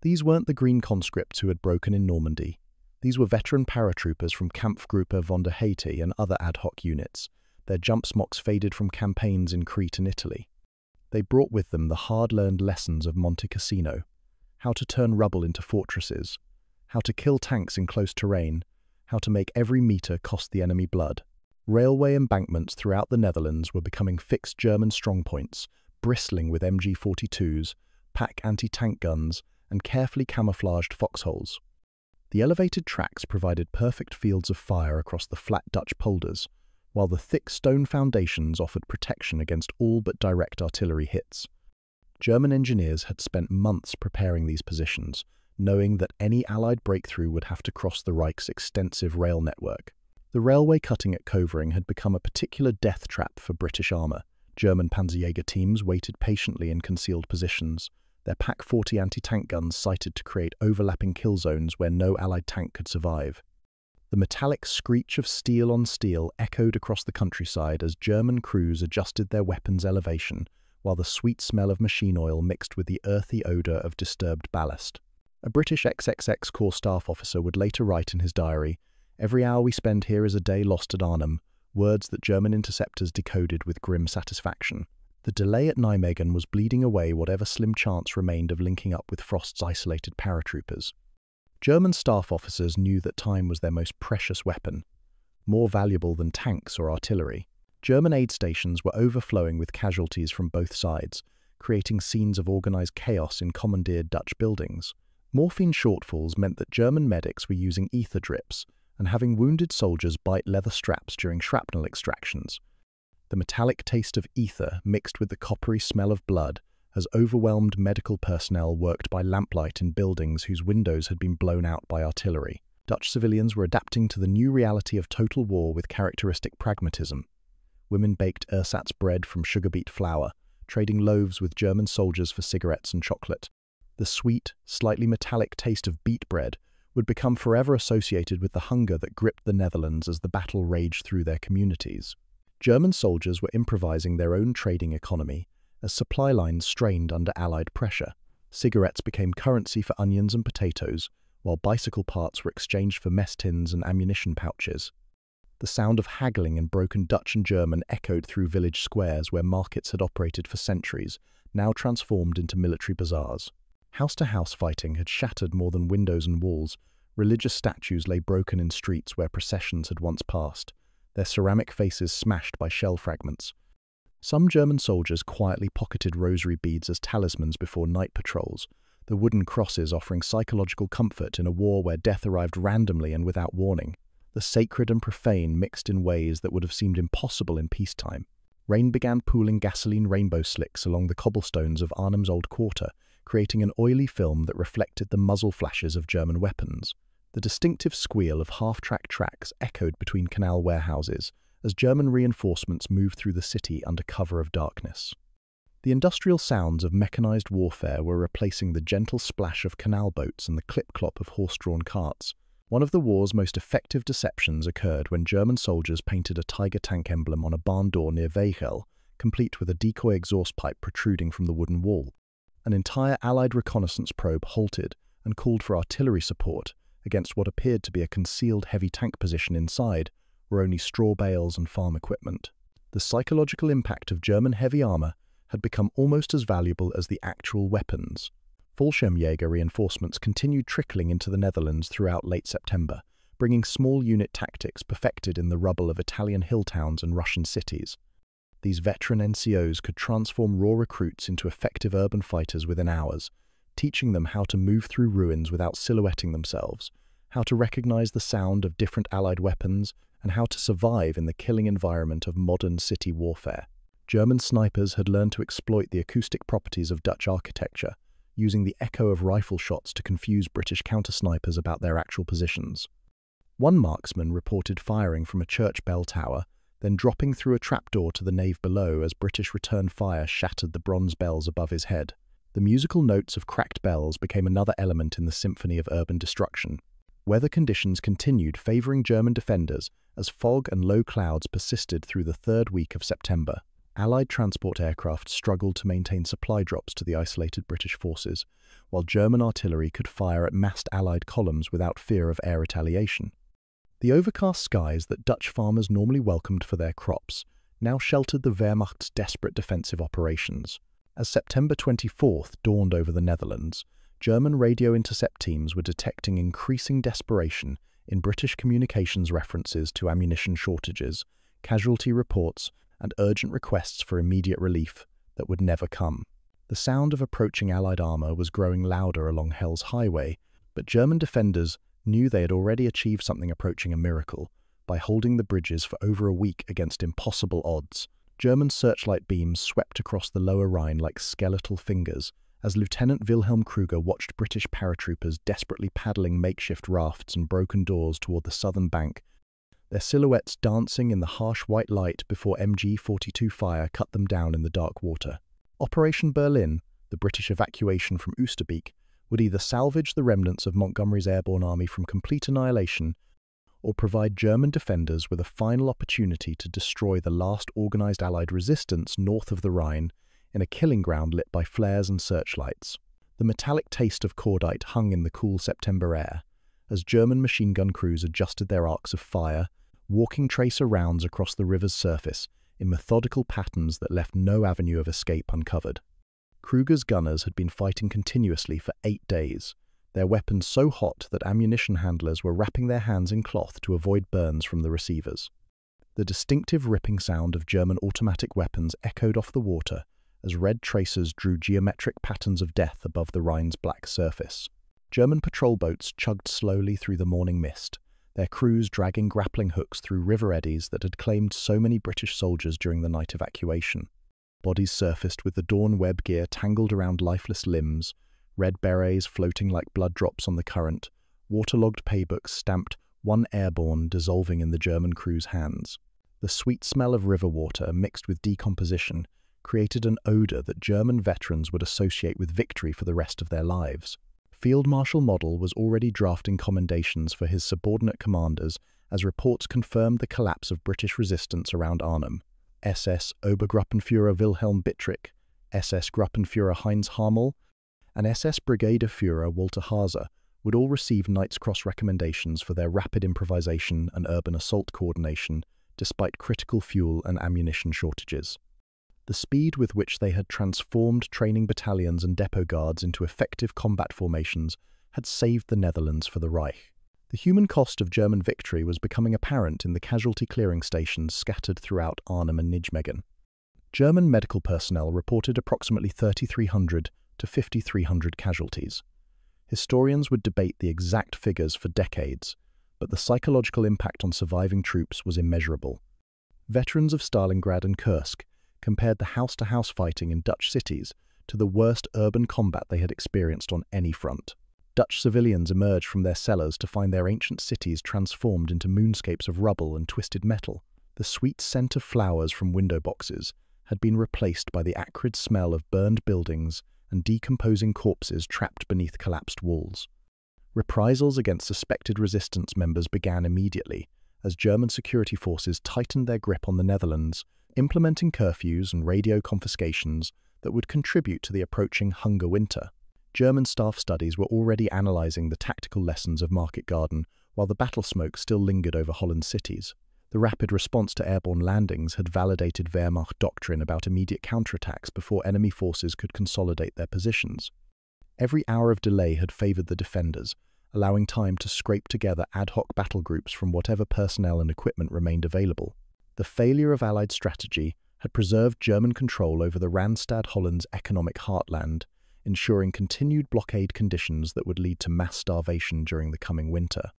These weren't the green conscripts who had broken in Normandy. These were veteran paratroopers from Kampfgruppe von der Haiti and other ad hoc units, their jump smocks faded from campaigns in Crete and Italy. They brought with them the hard-learned lessons of Monte Cassino: how to turn rubble into fortresses, how to kill tanks in close terrain, how to make every metre cost the enemy blood. Railway embankments throughout the Netherlands were becoming fixed German strongpoints, bristling with MG42s, pack anti-tank guns, and carefully camouflaged foxholes. The elevated tracks provided perfect fields of fire across the flat Dutch polders, while the thick stone foundations offered protection against all but direct artillery hits. German engineers had spent months preparing these positions, knowing that any Allied breakthrough would have to cross the Reich's extensive rail network. The railway cutting at Covering had become a particular death trap for British armour. German Panzerjäger teams waited patiently in concealed positions, their Pak 40 anti-tank guns sighted to create overlapping kill zones where no Allied tank could survive. The metallic screech of steel on steel echoed across the countryside as German crews adjusted their weapons' elevation, while the sweet smell of machine oil mixed with the earthy odour of disturbed ballast. A British XXX Corps staff officer would later write in his diary, "Every hour we spend here is a day lost at Arnhem," words that German interceptors decoded with grim satisfaction. The delay at Nijmegen was bleeding away whatever slim chance remained of linking up with Frost's isolated paratroopers. German staff officers knew that time was their most precious weapon, more valuable than tanks or artillery. German aid stations were overflowing with casualties from both sides, creating scenes of organised chaos in commandeered Dutch buildings. Morphine shortfalls meant that German medics were using ether drips and having wounded soldiers bite leather straps during shrapnel extractions. The metallic taste of ether mixed with the coppery smell of blood as overwhelmed medical personnel worked by lamplight in buildings whose windows had been blown out by artillery. Dutch civilians were adapting to the new reality of total war with characteristic pragmatism. Women baked ersatz bread from sugar beet flour, trading loaves with German soldiers for cigarettes and chocolate. The sweet, slightly metallic taste of beet bread would become forever associated with the hunger that gripped the Netherlands as the battle raged through their communities. German soldiers were improvising their own trading economy as supply lines strained under Allied pressure. Cigarettes became currency for onions and potatoes, while bicycle parts were exchanged for mess tins and ammunition pouches. The sound of haggling in broken Dutch and German echoed through village squares where markets had operated for centuries, now transformed into military bazaars. House-to-house fighting had shattered more than windows and walls. Religious statues lay broken in streets where processions had once passed, their ceramic faces smashed by shell fragments. Some German soldiers quietly pocketed rosary beads as talismans before night patrols, the wooden crosses offering psychological comfort in a war where death arrived randomly and without warning. The sacred and profane mixed in ways that would have seemed impossible in peacetime. Rain began pooling gasoline rainbow slicks along the cobblestones of Arnhem's old quarter, creating an oily film that reflected the muzzle flashes of German weapons. The distinctive squeal of half-track tracks echoed between canal warehouses as German reinforcements moved through the city under cover of darkness. The industrial sounds of mechanized warfare were replacing the gentle splash of canal boats and the clip-clop of horse-drawn carts. One of the war's most effective deceptions occurred when German soldiers painted a Tiger tank emblem on a barn door near WWII, complete with a decoy exhaust pipe protruding from the wooden wall. An entire Allied reconnaissance probe halted and called for artillery support against what appeared to be a concealed heavy tank position inside, where only straw bales and farm equipment. The psychological impact of German heavy armor had become almost as valuable as the actual weapons. Fallschirmjäger reinforcements continued trickling into the Netherlands throughout late September, bringing small unit tactics perfected in the rubble of Italian hill towns and Russian cities. These veteran NCOs could transform raw recruits into effective urban fighters within hours, teaching them how to move through ruins without silhouetting themselves, how to recognize the sound of different Allied weapons, and how to survive in the killing environment of modern city warfare. German snipers had learned to exploit the acoustic properties of Dutch architecture, using the echo of rifle shots to confuse British counter-snipers about their actual positions. One marksman reported firing from a church bell tower, then dropping through a trapdoor to the nave below as British return fire shattered the bronze bells above his head. The musical notes of cracked bells became another element in the symphony of urban destruction. Weather conditions continued favouring German defenders as fog and low clouds persisted through the third week of September. Allied transport aircraft struggled to maintain supply drops to the isolated British forces, while German artillery could fire at massed Allied columns without fear of air retaliation. The overcast skies that Dutch farmers normally welcomed for their crops now sheltered the Wehrmacht's desperate defensive operations. As September 24th dawned over the Netherlands, German radio intercept teams were detecting increasing desperation in British communications references to ammunition shortages, casualty reports, and urgent requests for immediate relief that would never come. The sound of approaching Allied armour was growing louder along Hell's Highway, but German defenders knew they had already achieved something approaching a miracle by holding the bridges for over a week against impossible odds. German searchlight beams swept across the lower Rhine like skeletal fingers as Lieutenant Wilhelm Kruger watched British paratroopers desperately paddling makeshift rafts and broken doors toward the southern bank, their silhouettes dancing in the harsh white light before MG-42 fire cut them down in the dark water. Operation Berlin, the British evacuation from Oosterbeek, would either salvage the remnants of Montgomery's airborne army from complete annihilation or provide German defenders with a final opportunity to destroy the last organised Allied resistance north of the Rhine in a killing ground lit by flares and searchlights. The metallic taste of cordite hung in the cool September air as German machine gun crews adjusted their arcs of fire, walking tracer rounds across the river's surface in methodical patterns that left no avenue of escape uncovered. Kruger's gunners had been fighting continuously for 8 days, their weapons so hot that ammunition handlers were wrapping their hands in cloth to avoid burns from the receivers. The distinctive ripping sound of German automatic weapons echoed off the water as red tracers drew geometric patterns of death above the Rhine's black surface. German patrol boats chugged slowly through the morning mist, their crews dragging grappling hooks through river eddies that had claimed so many British soldiers during the night evacuation. Bodies surfaced with the dawn web gear tangled around lifeless limbs, red berets floating like blood drops on the current, waterlogged paybooks stamped "1 Airborne" dissolving in the German crew's hands. The sweet smell of river water mixed with decomposition created an odour that German veterans would associate with victory for the rest of their lives. Field Marshal Model was already drafting commendations for his subordinate commanders as reports confirmed the collapse of British resistance around Arnhem. SS Obergruppenführer Wilhelm Bittrich, SS Gruppenführer Heinz Hamel, and SS Brigadeführer Walter Haase would all receive Knight's Cross recommendations for their rapid improvisation and urban assault coordination despite critical fuel and ammunition shortages. The speed with which they had transformed training battalions and depot guards into effective combat formations had saved the Netherlands for the Reich. The human cost of German victory was becoming apparent in the casualty clearing stations scattered throughout Arnhem and Nijmegen. German medical personnel reported approximately 3,300 to 5,300 casualties. Historians would debate the exact figures for decades, but the psychological impact on surviving troops was immeasurable. Veterans of Stalingrad and Kursk compared the house-to-house fighting in Dutch cities to the worst urban combat they had experienced on any front. Dutch civilians emerged from their cellars to find their ancient cities transformed into moonscapes of rubble and twisted metal. The sweet scent of flowers from window boxes had been replaced by the acrid smell of burned buildings and decomposing corpses trapped beneath collapsed walls. Reprisals against suspected resistance members began immediately, as German security forces tightened their grip on the Netherlands, implementing curfews and radio confiscations that would contribute to the approaching hunger winter. German staff studies were already analysing the tactical lessons of Market Garden, while the battle smoke still lingered over Holland cities. The rapid response to airborne landings had validated Wehrmacht doctrine about immediate counterattacks before enemy forces could consolidate their positions. Every hour of delay had favoured the defenders, allowing time to scrape together ad hoc battle groups from whatever personnel and equipment remained available. The failure of Allied strategy had preserved German control over the Randstad Holland's economic heartland, ensuring continued blockade conditions that would lead to mass starvation during the coming winter.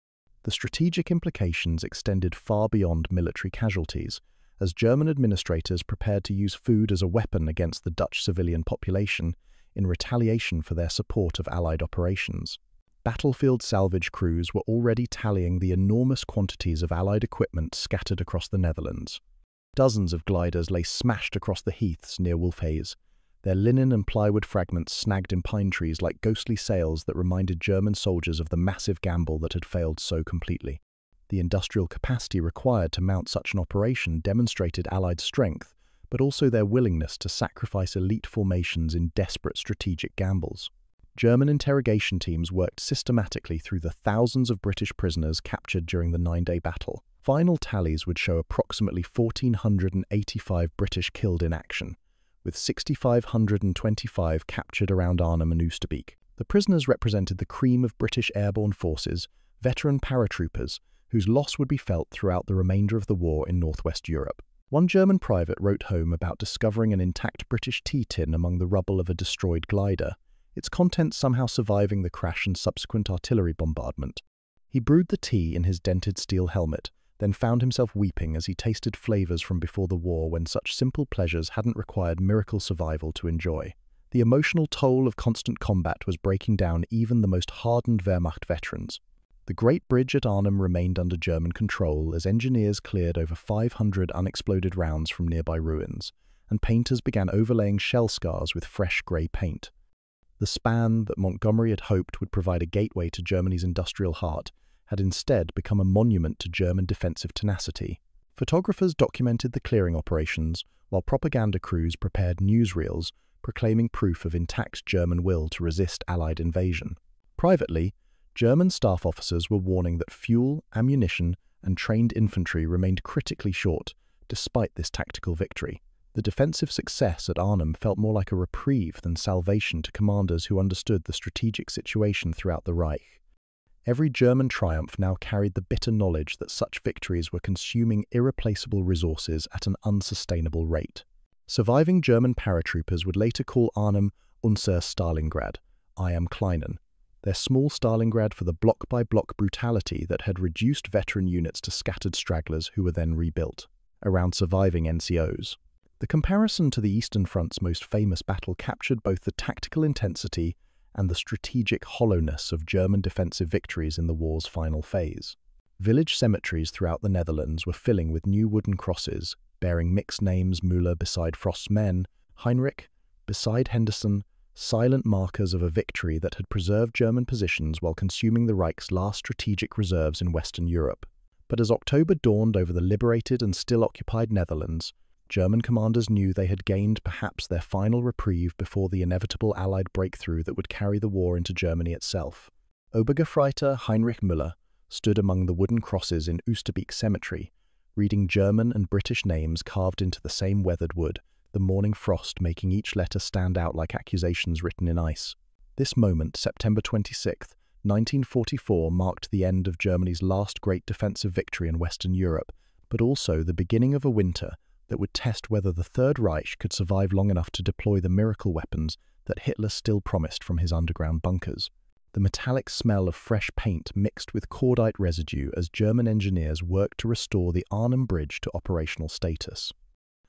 The strategic implications extended far beyond military casualties, as German administrators prepared to use food as a weapon against the Dutch civilian population in retaliation for their support of Allied operations. Battlefield salvage crews were already tallying the enormous quantities of Allied equipment scattered across the Netherlands. Dozens of gliders lay smashed across the heaths near Wolfhaze, their linen and plywood fragments snagged in pine trees like ghostly sails that reminded German soldiers of the massive gamble that had failed so completely. The industrial capacity required to mount such an operation demonstrated Allied strength, but also their willingness to sacrifice elite formations in desperate strategic gambles. German interrogation teams worked systematically through the thousands of British prisoners captured during the 9-day battle. Final tallies would show approximately 1,485 British killed in action, with 6,525 captured around Arnhem and Oosterbeek. The prisoners represented the cream of British airborne forces, veteran paratroopers, whose loss would be felt throughout the remainder of the war in northwest Europe. One German private wrote home about discovering an intact British tea tin among the rubble of a destroyed glider, its contents somehow surviving the crash and subsequent artillery bombardment. He brewed the tea in his dented steel helmet, then found himself weeping as he tasted flavours from before the war when such simple pleasures hadn't required miracle survival to enjoy. The emotional toll of constant combat was breaking down even the most hardened Wehrmacht veterans. The Great Bridge at Arnhem remained under German control as engineers cleared over 500 unexploded rounds from nearby ruins, and painters began overlaying shell scars with fresh grey paint. The span that Montgomery had hoped would provide a gateway to Germany's industrial heart had instead become a monument to German defensive tenacity. Photographers documented the clearing operations, while propaganda crews prepared newsreels proclaiming proof of intact German will to resist Allied invasion. Privately, German staff officers were warning that fuel, ammunition, and trained infantry remained critically short, despite this tactical victory. The defensive success at Arnhem felt more like a reprieve than salvation to commanders who understood the strategic situation throughout the Reich. Every German triumph now carried the bitter knowledge that such victories were consuming irreplaceable resources at an unsustainable rate. Surviving German paratroopers would later call Arnhem unser Stalingrad, I am Kleinen, their small Stalingrad for the block-by-block brutality that had reduced veteran units to scattered stragglers who were then rebuilt around surviving NCOs. The comparison to the Eastern Front's most famous battle captured both the tactical intensity and the strategic hollowness of German defensive victories in the war's final phase. Village cemeteries throughout the Netherlands were filling with new wooden crosses, bearing mixed names Müller beside Frost's men, Heinrich beside Henderson, silent markers of a victory that had preserved German positions while consuming the Reich's last strategic reserves in Western Europe. But as October dawned over the liberated and still occupied Netherlands, German commanders knew they had gained perhaps their final reprieve before the inevitable Allied breakthrough that would carry the war into Germany itself. Obergefreiter Heinrich Müller stood among the wooden crosses in Oosterbeek Cemetery, reading German and British names carved into the same weathered wood, the morning frost making each letter stand out like accusations written in ice. This moment, September 26, 1944, marked the end of Germany's last great defensive victory in Western Europe, but also the beginning of a winter that would test whether the Third Reich could survive long enough to deploy the miracle weapons that Hitler still promised from his underground bunkers. The metallic smell of fresh paint mixed with cordite residue as German engineers worked to restore the Arnhem Bridge to operational status.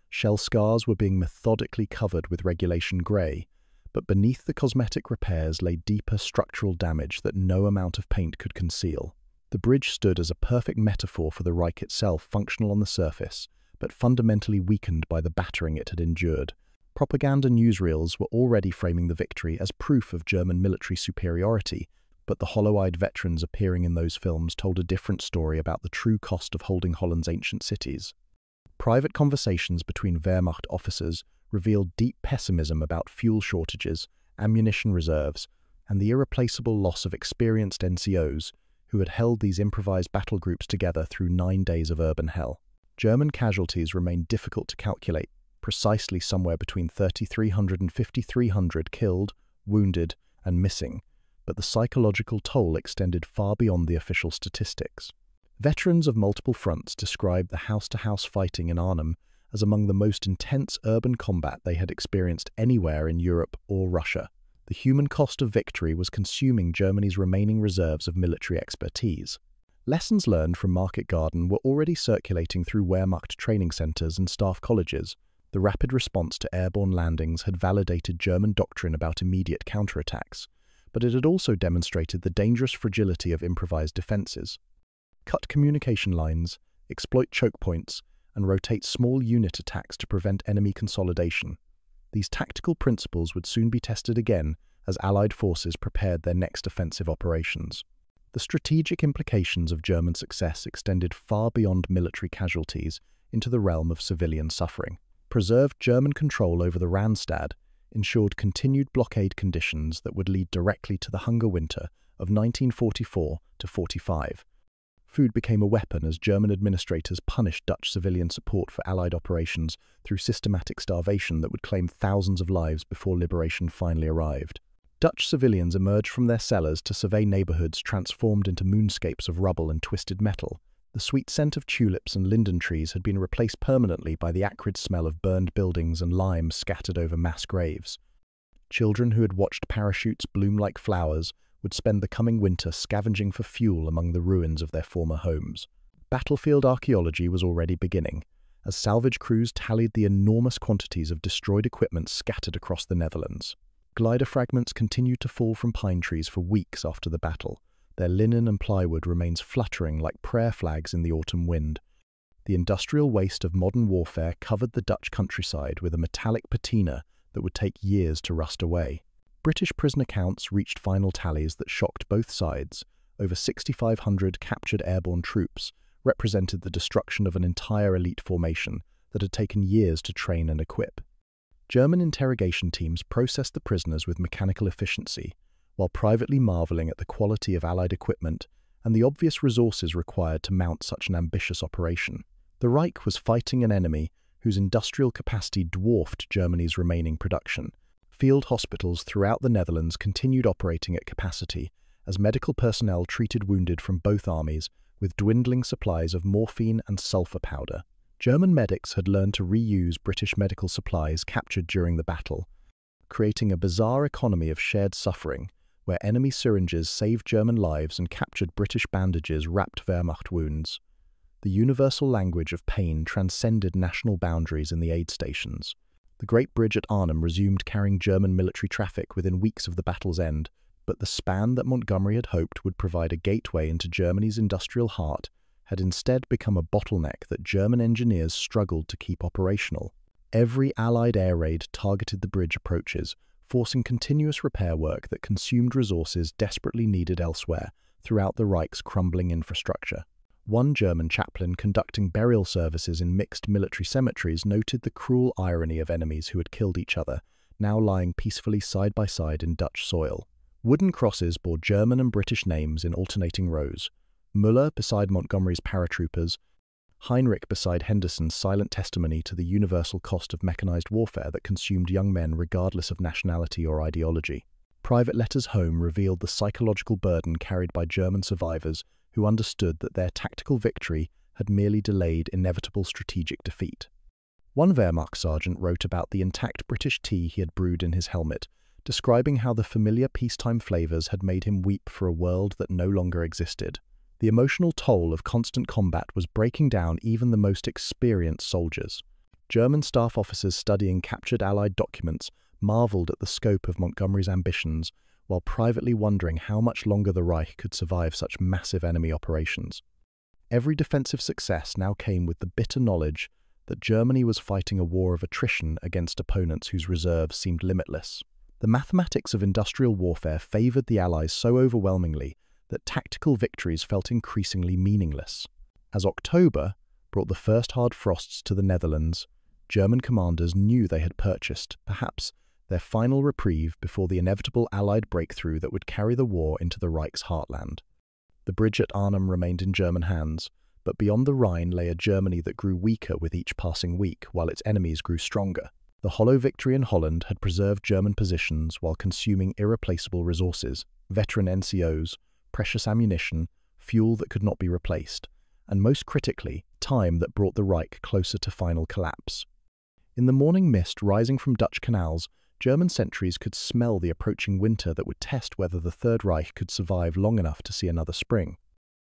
Shell scars were being methodically covered with regulation grey, but beneath the cosmetic repairs lay deeper structural damage that no amount of paint could conceal. The bridge stood as a perfect metaphor for the Reich itself, functional on the surface, but fundamentally weakened by the battering it had endured. Propaganda newsreels were already framing the victory as proof of German military superiority, but the hollow-eyed veterans appearing in those films told a different story about the true cost of holding Holland's ancient cities. Private conversations between Wehrmacht officers revealed deep pessimism about fuel shortages, ammunition reserves, and the irreplaceable loss of experienced NCOs who had held these improvised battle groups together through 9 days of urban hell. German casualties remained difficult to calculate, precisely somewhere between 3,300 and 5,300 killed, wounded, and missing, but the psychological toll extended far beyond the official statistics. Veterans of multiple fronts described the house-to-house fighting in Arnhem as among the most intense urban combat they had experienced anywhere in Europe or Russia. The human cost of victory was consuming Germany's remaining reserves of military expertise. Lessons learned from Market Garden were already circulating through Wehrmacht training centres and staff colleges. The rapid response to airborne landings had validated German doctrine about immediate counterattacks, but it had also demonstrated the dangerous fragility of improvised defences. Cut communication lines, exploit choke points, and rotate small unit attacks to prevent enemy consolidation. These tactical principles would soon be tested again as Allied forces prepared their next offensive operations. The strategic implications of German success extended far beyond military casualties into the realm of civilian suffering. Preserved German control over the Randstad ensured continued blockade conditions that would lead directly to the hunger winter of 1944-45. Food became a weapon as German administrators punished Dutch civilian support for Allied operations through systematic starvation that would claim thousands of lives before liberation finally arrived. Dutch civilians emerged from their cellars to survey neighbourhoods transformed into moonscapes of rubble and twisted metal. The sweet scent of tulips and linden trees had been replaced permanently by the acrid smell of burned buildings and limes scattered over mass graves. Children who had watched parachutes bloom like flowers would spend the coming winter scavenging for fuel among the ruins of their former homes. Battlefield archaeology was already beginning, as salvage crews tallied the enormous quantities of destroyed equipment scattered across the Netherlands. Glider fragments continued to fall from pine trees for weeks after the battle. Their linen and plywood remains fluttering like prayer flags in the autumn wind. The industrial waste of modern warfare covered the Dutch countryside with a metallic patina that would take years to rust away. British prisoner counts reached final tallies that shocked both sides. Over 6,500 captured airborne troops represented the destruction of an entire elite formation that had taken years to train and equip. German interrogation teams processed the prisoners with mechanical efficiency, while privately marvelling at the quality of Allied equipment and the obvious resources required to mount such an ambitious operation. The Reich was fighting an enemy whose industrial capacity dwarfed Germany's remaining production. Field hospitals throughout the Netherlands continued operating at capacity as medical personnel treated wounded from both armies with dwindling supplies of morphine and sulfur powder. German medics had learned to reuse British medical supplies captured during the battle, creating a bizarre economy of shared suffering, where enemy syringes saved German lives and captured British bandages wrapped Wehrmacht wounds. The universal language of pain transcended national boundaries in the aid stations. The Great Bridge at Arnhem resumed carrying German military traffic within weeks of the battle's end, but the span that Montgomery had hoped would provide a gateway into Germany's industrial heart had instead become a bottleneck that German engineers struggled to keep operational. Every Allied air raid targeted the bridge approaches, forcing continuous repair work that consumed resources desperately needed elsewhere throughout the Reich's crumbling infrastructure. One German chaplain conducting burial services in mixed military cemeteries noted the cruel irony of enemies who had killed each other, now lying peacefully side by side in Dutch soil. Wooden crosses bore German and British names in alternating rows. Müller beside Montgomery's paratroopers, Heinrich beside Henderson's silent testimony to the universal cost of mechanized warfare that consumed young men regardless of nationality or ideology. Private letters home revealed the psychological burden carried by German survivors who understood that their tactical victory had merely delayed inevitable strategic defeat. One Wehrmacht sergeant wrote about the intact British tea he had brewed in his helmet, describing how the familiar peacetime flavours had made him weep for a world that no longer existed. The emotional toll of constant combat was breaking down even the most experienced soldiers. German staff officers studying captured Allied documents marvelled at the scope of Montgomery's ambitions, while privately wondering how much longer the Reich could survive such massive enemy operations. Every defensive success now came with the bitter knowledge that Germany was fighting a war of attrition against opponents whose reserves seemed limitless. The mathematics of industrial warfare favoured the Allies so overwhelmingly that tactical victories felt increasingly meaningless. As October brought the first hard frosts to the Netherlands, German commanders knew they had purchased, perhaps, their final reprieve before the inevitable Allied breakthrough that would carry the war into the Reich's heartland. The bridge at Arnhem remained in German hands, but beyond the Rhine lay a Germany that grew weaker with each passing week, while its enemies grew stronger. The hollow victory in Holland had preserved German positions while consuming irreplaceable resources, veteran NCOs, precious ammunition, fuel that could not be replaced, and most critically, time that brought the Reich closer to final collapse. In the morning mist rising from Dutch canals, German sentries could smell the approaching winter that would test whether the Third Reich could survive long enough to see another spring.